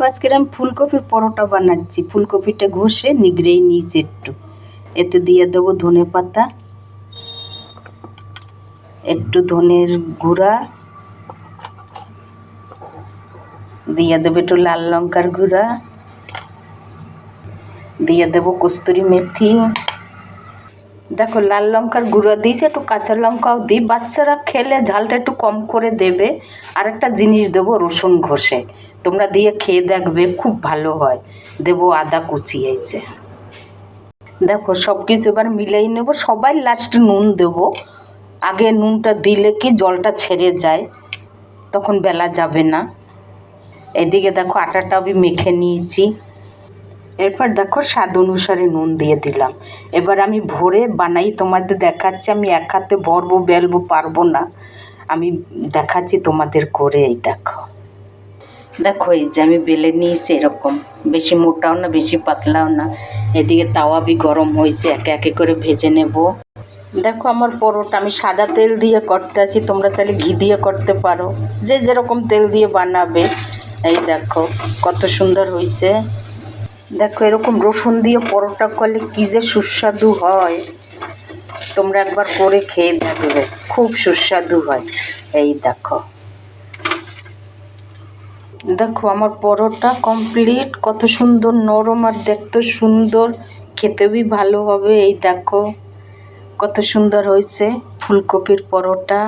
আজকে আমি ফুলকপির পরোটা বানাচ্ছি। ফুলকপিটা ঘষে নিগড়েই নিয়েছি একটু। এতে দিয়ে দেবো ধনেপাতা, একটু ধনের গুঁড়া, দিয়ে দেবো একটু লাল লঙ্কার গুঁড়া, দিয়ে দেবো কস্তুরি মেথি। দেখো লাল লঙ্কার গুঁড়ো দিয়েছি, একটু কাঁচা লঙ্কাও দিই। বাচ্চারা খেলে ঝালটা একটু কম করে দেবে। আর একটা জিনিস দেবো, রসুন ঘষে। তোমরা দিয়ে খেয়ে দেখবে, খুব ভালো হয়। দেবো আদা কুচিয়েছে। দেখো সব কিছু এবার মিলেই নেবো। সবাই লাস্টে নুন দেবো। আগে নুনটা দিলে কি জলটা ছেড়ে যায়, তখন বেলা যাবে না। এদিকে দেখো আটাটা আমি মেখে নিয়েছি। এরপর দেখো স্বাদ অনুসারে নুন দিয়ে দিলাম। এবার আমি ভরে বানাই, তোমাদের দেখাচ্ছি। আমি এক হাতে ভরবো বেলবো পারবো না, আমি দেখাচ্ছি তোমাদের করে। এই দেখো, দেখো এই যে আমি বেলে নিয়েছি এরকম, বেশি মোটাও না বেশি পাতলাও না। এদিকে তাওয়া বি গরম হয়েছে, একে একে করে ভেজে নেব। দেখো আমার পরোটা আমি সাদা তেল দিয়ে করতে আছি, তোমরা চাইলে ঘি দিয়ে করতে পারো, যে যেরকম তেল দিয়ে বানাবে। এই দেখো কত সুন্দর হয়েছে। দেখো এরকম রসুন দিয়ে পরোটা করলে কী যে সুস্বাদু হয়, তোমরা একবার করে খেয়ে দেখবে, খুব সুস্বাদু হয়। এই দেখো, দেখো আমার পরোটা কমপ্লিট। কত সুন্দর নরম আর দেখতে সুন্দর, খেতেও ভালো হবে। এই দেখো কত সুন্দর হয়েছে ফুলকপির পরোটা।